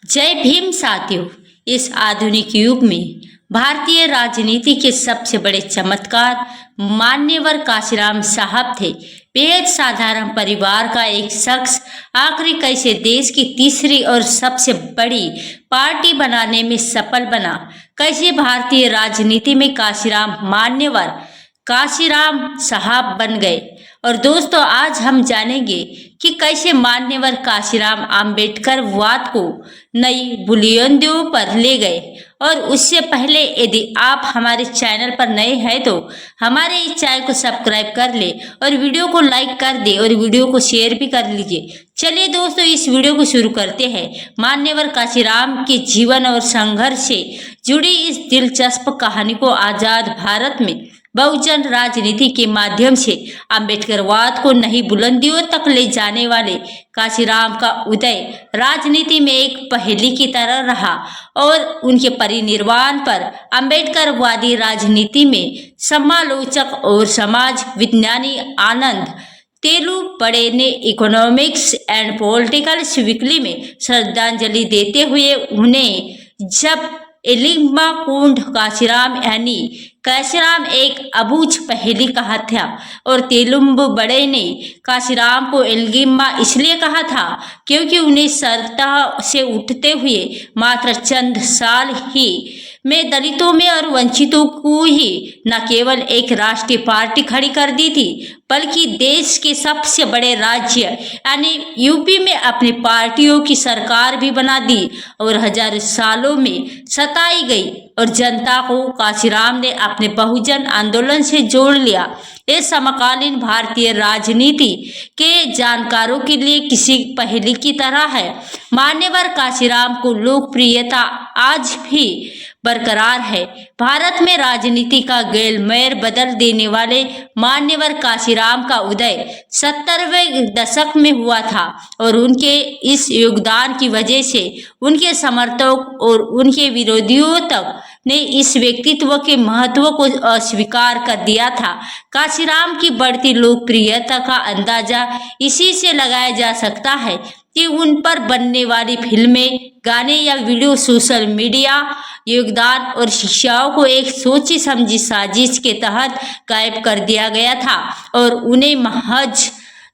जय भीम साथियों। इस आधुनिक युग में भारतीय राजनीति के सबसे बड़े चमत्कार मान्यवर काशीराम साहब थे। बेहद साधारण परिवार का एक शख्स आखिर कैसे देश की तीसरी और सबसे बड़ी पार्टी बनाने में सफल बना, कैसे भारतीय राजनीति में काशीराम मान्यवर काशीराम साहब बन गए। और दोस्तों, आज हम जानेंगे कि कैसे मान्यवर काशीराम आम्बेडकर वाद को नई बुलंदियों पर ले गए। और उससे पहले यदि आप हमारे चैनल पर नए हैं तो हमारे इस चैनल को सब्सक्राइब कर ले और वीडियो को लाइक कर दे और वीडियो को शेयर भी कर लीजिए। चलिए दोस्तों, इस वीडियो को शुरू करते हैं। मान्यवर काशीराम के जीवन और संघर्ष से जुड़ी इस दिलचस्प कहानी को आजाद भारत में बहुजन राजनीति के माध्यम से अम्बेडकरवाद को नई बुलंदियों तक ले जाने वाले काशीराम का उदय राजनीति में एक पहेली की तरह रहा और उनके परिनिर्वाण पर अम्बेडकरवादी राजनीति में समालोचक और समाज विज्ञानी आनंद तेलुपड़े ने इकोनॉमिक्स एंड पॉलिटिकल वीकली में श्रद्धांजलि देते हुए उन्हें जब एलिग्मा कुंड काशीराम यानी काशीराम एक अबूझ पहेली कहा था। और तेलुपड़े ने काशीराम को एलिग्मा इसलिए कहा था क्योंकि उन्हें सत्ता से उठते हुए मात्र चंद साल ही में दलितों में और वंचितों को ही न केवल एक राष्ट्रीय पार्टी खड़ी कर दी थी, बल्कि देश के सबसे बड़े राज्य यानी यूपी में अपनी पार्टियों की सरकार भी बना दी और हजारों सालों में सताई गई और जनता को काशीराम ने अपने बहुजन आंदोलन से जोड़ लिया। इस समकालीन भारतीय राजनीति के जानकारों के लिए किसी पहेली की तरह है। मान्यवर काशीराम को लोकप्रियता आज भी बरकरार है। भारत में राजनीति का गेलमेर बदल देने वाले मान्यवर काशीराम का उदय 70वें दशक में हुआ था और उनके इस योगदान की वजह से उनके समर्थक और उनके विरोधियों तक ने इस व्यक्तित्व के महत्व को अस्वीकार कर दिया था। काशीराम की बढ़ती लोकप्रियता का अंदाजा इसी से लगाया जा सकता है कि उन पर बनने वाली फिल्में, गाने या वीडियो सोशल मीडिया योगदान और शिक्षाओं को एक सोची समझी साजिश के तहत गायब कर दिया गया था और उन्हें महज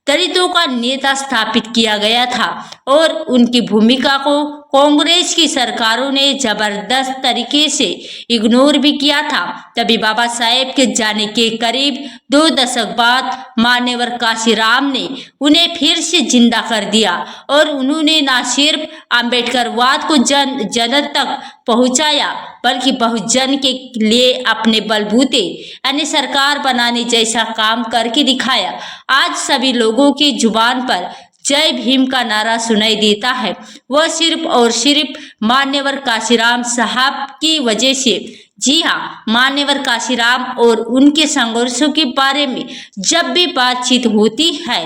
दलितों का नेता स्थापित किया गया था। और उनकी भूमिका को कांग्रेस की सरकारों ने जबरदस्त तरीके से इग्नोर भी किया था। तभी बाबा साहेब के जाने के करीब 2 दशक बाद मान्यवर काशीराम ने उन्हें फिर से जिंदा कर दिया और उन्होंने न सिर्फ अम्बेडकरवाद को जन तक पहुंचाया, बल्कि बहुजन के लिए अपने बलबूते यानी सरकार बनाने जैसा काम करके दिखाया। आज सभी लोगों की जुबान पर जय भीम का नारा सुनाई देता है, वह सिर्फ और सिर्फ मान्यवर काशीराम साहब की वजह से। जी हाँ, मान्यवर काशीराम और उनके संघर्षों के बारे में जब भी बातचीत होती है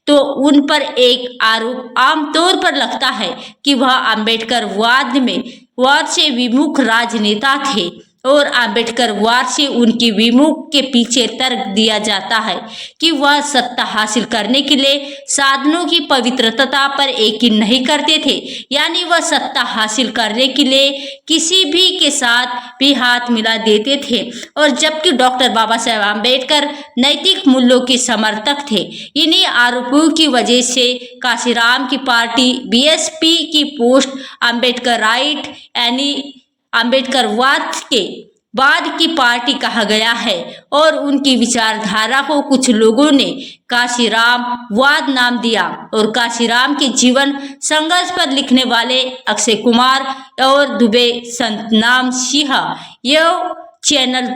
तो उन पर एक आरोप आमतौर पर लगता है कि वह अम्बेडकरवाद से विमुख राजनेता थे और अम्बेडकरवाद से उनकी विमुख के पीछे तर्क दिया जाता है कि वह सत्ता हासिल करने के लिए साधनों की पवित्रता पर यकीन नहीं करते थे, यानी वह सत्ता हासिल करने के लिए किसी भी के साथ भी हाथ मिला देते थे। और जबकि डॉक्टर बाबा साहेब आम्बेडकर नैतिक मूल्यों के समर्थक थे। इन्हीं आरोपों की वजह से काशीराम की पार्टी बीएसपी की पोस्ट अम्बेडकर राइट यानी अम्बेडकरवाद के बाद की पार्टी कहा गया है। और उनकी विचारधारा को कुछ लोगों ने काशीराम वाद नाम दिया। और काशीराम के जीवन संघर्ष पर लिखने वाले अक्षय कुमार और दुबे सतनाम सिंह यह चैनल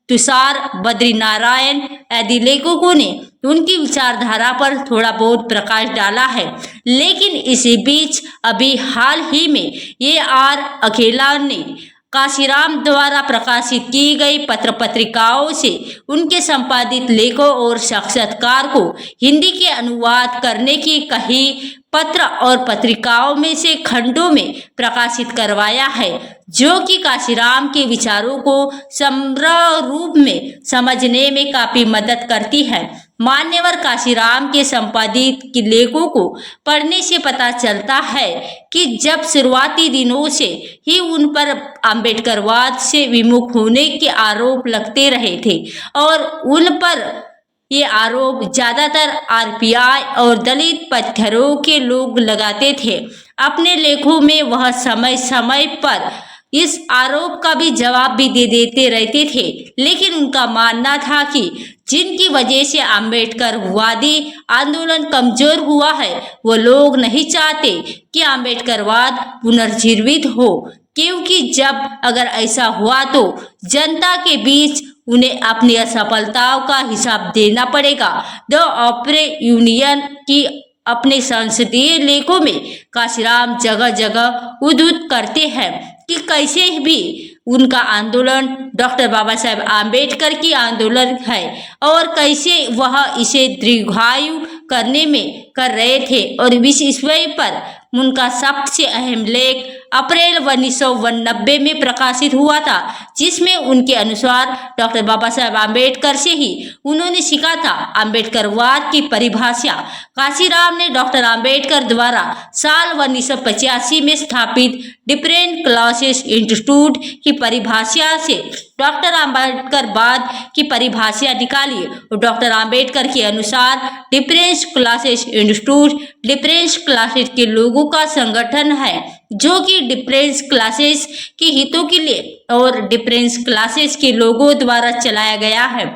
तुषार बद्रीनारायण आदि लेखकों ने उनकी विचारधारा पर थोड़ा बहुत प्रकाश डाला है। लेकिन इसी बीच अभी हाल ही में ये आर अकेला ने काशीराम द्वारा प्रकाशित की गई पत्र पत्रिकाओं से उनके संपादित लेखों और साक्षात्कार को हिंदी के अनुवाद करने की कई पत्र और पत्रिकाओं में से खंडों में प्रकाशित करवाया है, जो कि काशीराम के विचारों को समग्र रूप में समझने में काफी मदद करती है। मान्यवर काशीराम के संपादित के लेखों को पढ़ने से पता चलता है कि जब शुरुआती दिनों से ही उन पर आम्बेडकरवाद से विमुख होने के आरोप लगते रहे थे और उन पर ये आरोप ज्यादातर आरपीआई और दलित पत्थरों के लोग लगाते थे। अपने लेखों में वह समय समय पर इस आरोप का भी जवाब भी दे देते रहते थे, लेकिन उनका मानना था कि जिनकी वजह से आम्बेडकरवादी आंदोलन कमजोर हुआ है वो लोग नहीं चाहते कि आम्बेडकरवाद पुनर्जीवित हो, क्योंकि जब अगर ऐसा हुआ तो जनता के बीच उन्हें अपनी असफलताओं का हिसाब देना पड़ेगा। द ऑपरे यूनियन की अपने संसदीय लेखों में काशीराम जगह जगह उद्धृत करते हैं कि कैसे भी उनका आंदोलन डॉक्टर बाबा साहेब आम्बेडकर की आंदोलन है और कैसे वह इसे दीर्घायु करने में कर रहे थे। और इस विषय पर उनका सबसे अहम लेख अप्रैल 1990 में प्रकाशित हुआ था, जिसमें उनके अनुसार डॉक्टर बाबा साहेब आम्बेडकर से ही उन्होंने सीखा था आम्बेडकरवाद की परिभाषा। काशीराम ने डॉक्टर आम्बेडकर द्वारा साल 1985 में स्थापित डिफरेंट क्लासेस इंस्टीट्यूट की परिभाषा से डॉक्टर आम्बेडकरवाद की परिभाषा निकाली और डॉक्टर आम्बेडकर के अनुसार difference classes institute difference classes के लोगों का संगठन है जो कि डिफरेंस क्लासेस के हितों के लिए और डिफरेंस क्लासेस के लोगों द्वारा चलाया गया है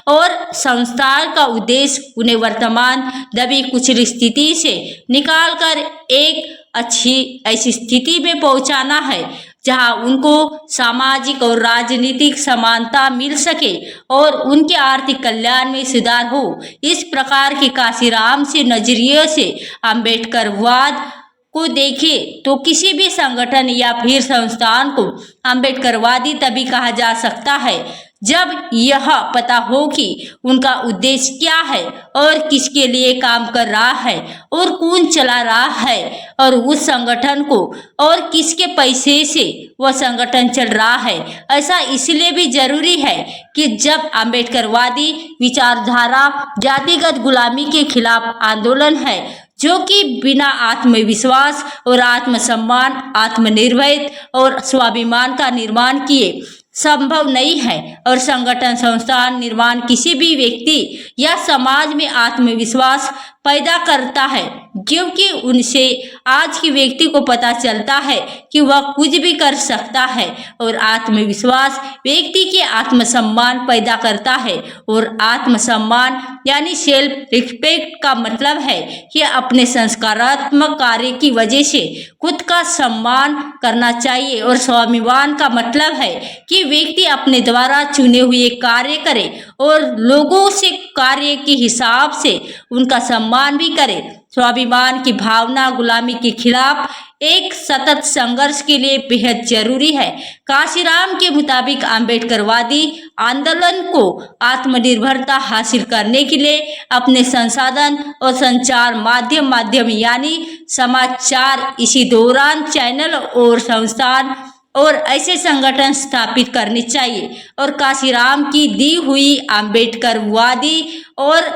और संस्था का उद्देश्य उन्हें वर्तमान दबी कुचली स्थिति से निकालकर एक अच्छी ऐसी स्थिति में पहुंचाना है जहां उनको सामाजिक और राजनीतिक समानता मिल सके और उनके आर्थिक कल्याण में सुधार हो। इस प्रकार के काशीराम से नजरिए से आम्बेडकरवाद को देखे तो किसी भी संगठन या फिर संस्थान को आम्बेडकरवादी तभी कहा जा सकता है जब यह पता हो कि उनका उद्देश्य क्या है और किसके लिए काम कर रहा है और कौन चला रहा है और उस संगठन को और किसके पैसे से वह संगठन चल रहा है। ऐसा इसलिए भी जरूरी है कि जब आम्बेडकरवादी विचारधारा जातिगत गुलामी के खिलाफ आंदोलन है जो कि बिना आत्मविश्वास और आत्मसम्मान आत्मनिर्भरता और स्वाभिमान का निर्माण किए संभव नहीं है और संगठन संस्थान निर्माण किसी भी व्यक्ति या समाज में आत्मविश्वास पैदा करता है, क्योंकि उनसे आज के व्यक्ति को पता चलता है कि वह कुछ भी कर सकता है और आत्मविश्वास व्यक्ति के आत्मसम्मान पैदा करता है और आत्मसम्मान यानी सेल्फ रिस्पेक्ट का मतलब है कि अपने संस्कारात्मक कार्य की वजह से खुद का सम्मान करना चाहिए और स्वाभिमान का मतलब है कि व्यक्ति अपने द्वारा चुने हुए कार्य करे और लोगों से कार्य के हिसाब से उनका सम्मान भी करे। स्वाभिमान की भावना गुलामी के खिलाफ एक सतत संघर्ष के लिए बेहद जरूरी है। काशीराम के मुताबिक आम्बेडकरवादी आंदोलन को आत्मनिर्भरता हासिल करने के लिए अपने संसाधन और संचार माध्यम यानी समाचार इसी दौरान चैनल और संस्थान और ऐसे संगठन स्थापित करने चाहिए और काशीराम की दी हुई आम्बेडकरवादी और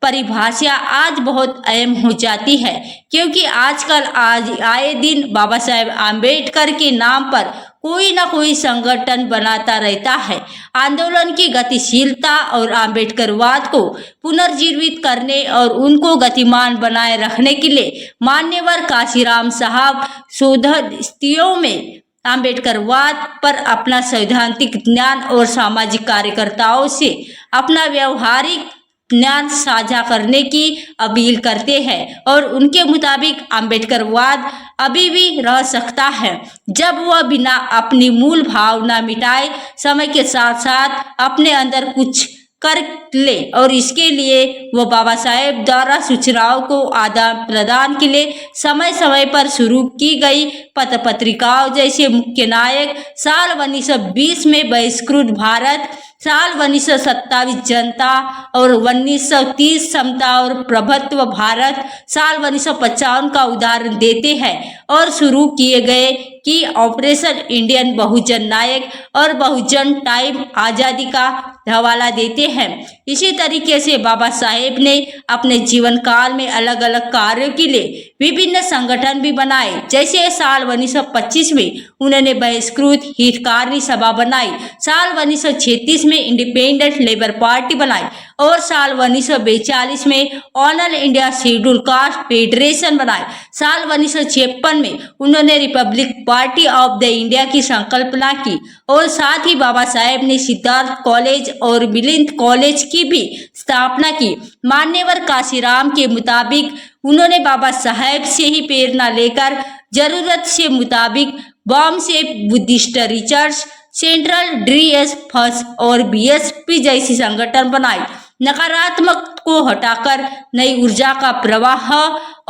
परिभाषा आज बहुत अहम हो जाती है, क्योंकि आजकल आए दिन बाबा साहेब आम्बेडकर के नाम पर कोई ना कोई संगठन बनाता रहता है। आंदोलन की गतिशीलता और आम्बेडकरवाद को पुनर्जीवित करने और उनको गतिमान बनाए रखने के लिए मान्यवर काशीराम साहब शोधार्थियों में आम्बेडकरवाद पर अपना सैद्धांतिक ज्ञान और सामाजिक कार्यकर्ताओं से अपना व्यवहारिक ज्ञान साझा करने की अपील करते हैं और उनके मुताबिक आम्बेडकरवाद अभी भी रह सकता है जब वह बिना अपनी मूल भावना मिटाए समय के साथ साथ अपने अंदर कुछ कर ले और इसके लिए वह बाबा साहेब द्वारा सूचनाओं को आदान प्रदान के लिए समय समय पर शुरू की गई पत्र पत्रिकाओं जैसे मुख्य नायक साल 1920 में बहिष्कृत भारत, साल 1927 जनता और 1930 समता और प्रभुत्व भारत, साल 1955 का उदाहरण देते हैं और शुरू किए गए कि ऑपरेशन इंडियन बहुजन नायक और बहुजन टाइम आज़ादी का हवाला देते हैं। इसी तरीके से बाबा साहेब ने अपने जीवन काल में अलग अलग कार्यों के लिए विभिन्न संगठन भी बनाए। जैसे साल 1925 में उन्होंने बहिष्कृत हितकारिणी सभा बनाई, साल 1936 में इंडिपेंडेंट लेबर पार्टी बनाई और साल 1942 में all India schedule caste federation बनाए। साल 1956 में उन्होंने Republic party of the India की संकल्पना की और साथ ही बाबा साहेब ने सिद्धार्थ कॉलेज और मिलिंद कॉलेज की भी स्थापना की। मान्यवर काशीराम के मुताबिक उन्होंने बाबा साहेब से ही प्रेरणा लेकर जरूरत से मुताबिक बॉम्ब से बुद्धिस्ट रिसर्च सेंट्रल ड्रीएस फर्स्ट और बीएसपी जैसी संगठन बनाए। नकारात्मक को हटाकर नई ऊर्जा का प्रवाह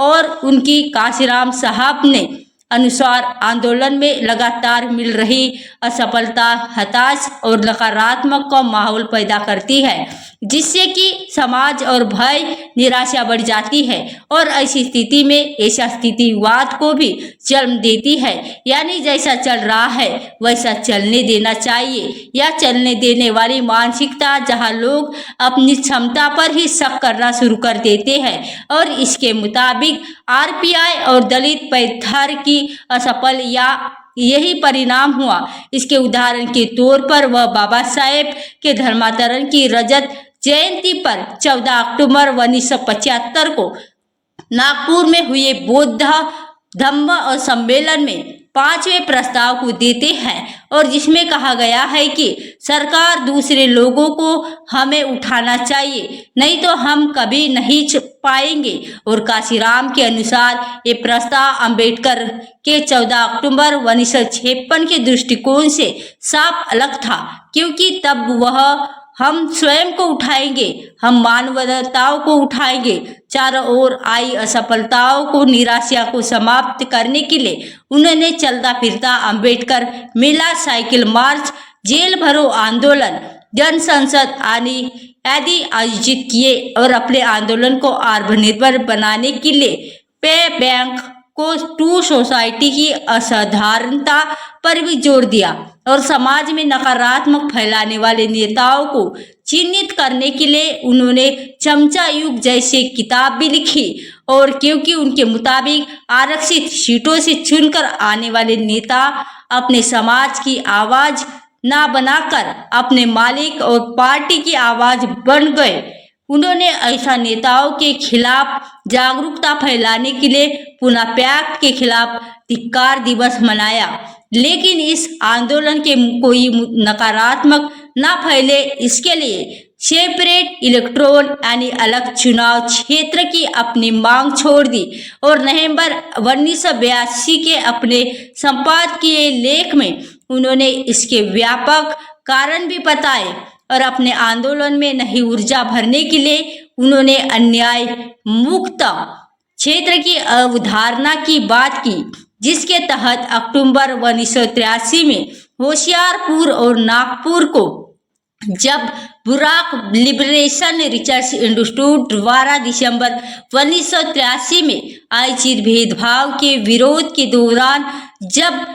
और उनकी काशीराम साहब ने अनुसार आंदोलन में लगातार मिल रही असफलता हताश और नकारात्मक का माहौल पैदा करती है, जिससे कि समाज और भय निराशा बढ़ जाती है और ऐसी स्थिति में ऐसा स्थितिवाद को भी जन्म देती है। यानी जैसा चल रहा है वैसा चलने देना चाहिए, या चलने देने वाली मानसिकता जहां लोग अपनी क्षमता पर ही शक करना शुरू कर देते हैं और इसके मुताबिक आरपीआई और दलित पैथर की असफल या यही परिणाम हुआ। इसके उदाहरण के तौर पर वह बाबा साहेब के धर्मांतरण की रजत जयंती पर 14 अक्टूबर 1975 को नागपुर में हुए बौद्ध धम्म और सम्मेलन में 5वें प्रस्ताव को देते हैं और जिसमें कहा गया है कि सरकार दूसरे लोगों को हमें उठाना चाहिए, नहीं तो हम कभी नहीं पाएंगे। और काशीराम के अनुसार ये प्रस्ताव अंबेडकर के 14 अक्टूबर 1956 के दृष्टिकोण से साफ अलग था, क्योंकि तब वह हम स्वयं को उठाएंगे, हम मानवताओं को उठाएंगे। चारों ओर आई असफलताओं को निराशा को समाप्त करने के लिए उन्होंने चलता फिरता अंबेडकर मेला, साइकिल मार्च, जेल भरो आंदोलन, जन संसद आदि आयोजित किए और अपने आंदोलन को आत्मनिर्भर बनाने के लिए पे बैंक को टू सोसाइटी की असाधारणता पर भी जोर दिया और समाज में नकारात्मक फैलाने वाले नेताओं को चिन्हित करने के लिए उन्होंने चमचा युग जैसे किताब भी लिखी। और क्योंकि उनके मुताबिक आरक्षित सीटों से चुनकर आने वाले नेता अपने समाज की आवाज ना बनाकर अपने मालिक और पार्टी की आवाज बन गए, उन्होंने ऐसा नेताओं के खिलाफ जागरूकता फैलाने के लिए पुनः पैक्ट के खिलाफ धिक्कार दिवस मनाया। लेकिन इस आंदोलन के कोई नकारात्मक ना फैले, इसके लिए सेपरेट इलेक्ट्रोन यानी अलग चुनाव क्षेत्र की अपनी मांग छोड़ दी और नवंबर 1982 के अपने संपादकीय लेख में उन्होंने इसके व्यापक कारण भी बताए और अपने आंदोलन में नई ऊर्जा भरने के लिए उन्होंने अन्याय मुक्त क्षेत्र की अवधारणा की बात की, जिसके तहत अक्टूबर 1983 में होशियारपुर और नागपुर को जब बुराक लिबरेशन रिसर्च इंस्टीट्यूट द्वारा दिसंबर 1983 में आयोजित भेदभाव के विरोध के दौरान जब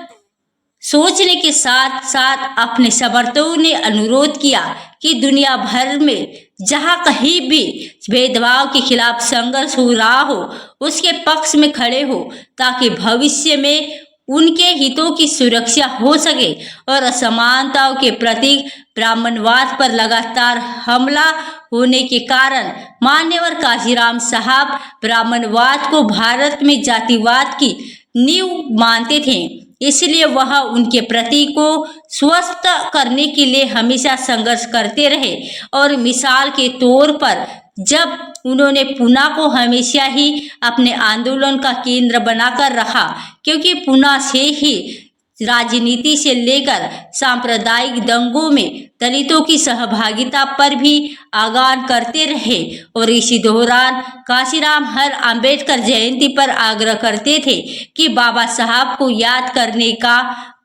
सोचने के साथ साथ अपने समर्थकों ने अनुरोध किया कि दुनिया भर में जहां कहीं भी भेदभाव के खिलाफ संघर्ष हो रहा हो उसके पक्ष में खड़े हो, ताकि भविष्य में उनके हितों की सुरक्षा हो सके। और असमानताओं के प्रतीक ब्राह्मणवाद पर लगातार हमला होने के कारण मान्यवर काशीराम साहब ब्राह्मणवाद को भारत में जातिवाद की नींव मानते थे, इसलिए वह उनके प्रति को स्वस्थ करने के लिए हमेशा संघर्ष करते रहे। और मिसाल के तौर पर जब उन्होंने पूना को हमेशा ही अपने आंदोलन का केंद्र बनाकर रखा, क्योंकि पूना से ही राजनीति से लेकर सांप्रदायिक दंगों में दलितों की सहभागिता पर भी आगाह करते रहे। और इसी दौरान काशीराम हर अंबेडकर जयंती पर आग्रह करते थे कि बाबा साहब को याद करने का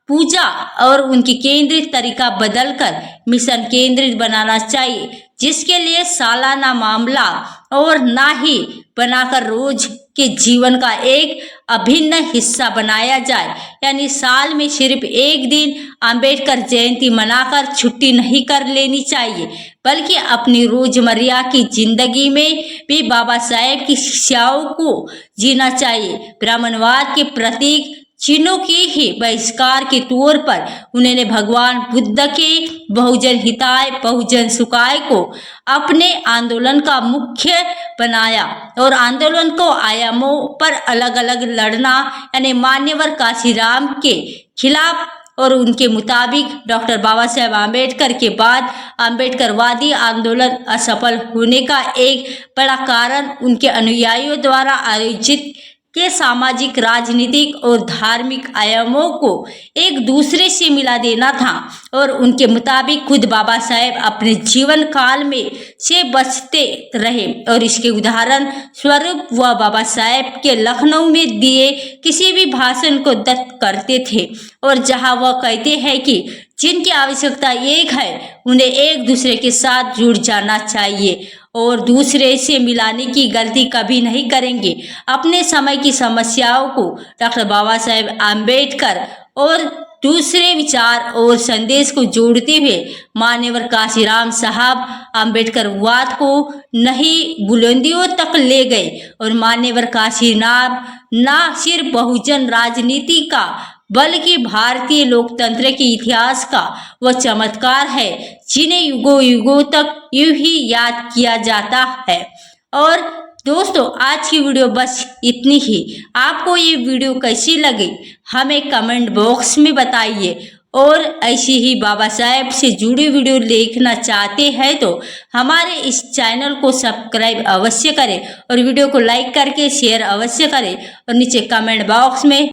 पूजा और उनकी केंद्रित तरीका बदलकर मिशन केंद्रित बनाना चाहिए, जिसके लिए सालाना मामला और ना ही बनाकर रोज के जीवन का एक अभिन्न हिस्सा बनाया जाए। यानी साल में सिर्फ एक दिन अंबेडकर जयंती मनाकर छुट्टी नहीं कर लेनी चाहिए, बल्कि अपनी रोजमर्रा की जिंदगी में भी बाबा साहेब की शिक्षाओं को जीना चाहिए। ब्राह्मणवाद के प्रतीक चिन्हों के ही बहिष्कार के तौर पर उन्होंने भगवान बुद्ध के बहुजन हिताय बहुजन सुखाय को अपने आंदोलन का मुख्य बनाया और आंदोलन को आयामों पर अलग अलग लड़ना, यानी मान्यवर काशीराम के खिलाफ और उनके मुताबिक डॉक्टर बाबा साहेब आम्बेडकर के बाद आम्बेडकरवादी आंदोलन असफल होने का एक बड़ा कारण उनके अनुयायियों द्वारा आयोजित के सामाजिक, राजनीतिक और धार्मिक आयामों को एक दूसरे से मिला देना था। और उनके मुताबिक खुद बाबा साहेब अपने जीवन काल में से बचते रहे और इसके उदाहरण स्वरूप वह बाबा साहेब के लखनऊ में दिए किसी भी भाषण को दत्त करते थे और जहां वह कहते हैं कि जिनकी आवश्यकता एक है उन्हें एक दूसरे के साथ जुड़ जाना चाहिए और दूसरे से मिलाने की गलती कभी नहीं करेंगे। अपने समय की समस्याओं को डॉक्टर बाबा साहेब आम्बेडकर और दूसरे विचार और संदेश को जोड़ते हुए मान्यवर काशीराम साहब आम्बेडकरवाद को नई बुलंदियों तक ले गए और मान्यवर काशीराम न सिर्फ बहुजन राजनीति का बल्कि भारतीय लोकतंत्र के इतिहास का वह चमत्कार है जिन्हें युगों युगों तक यूं ही याद किया जाता है। और दोस्तों, आज की वीडियो बस इतनी ही। आपको ये वीडियो कैसी लगी हमें कमेंट बॉक्स में बताइए और ऐसी ही बाबा साहेब से जुड़ी वीडियो देखना चाहते हैं तो हमारे इस चैनल को सब्सक्राइब अवश्य करें और वीडियो को लाइक करके शेयर अवश्य करें और नीचे कमेंट बॉक्स में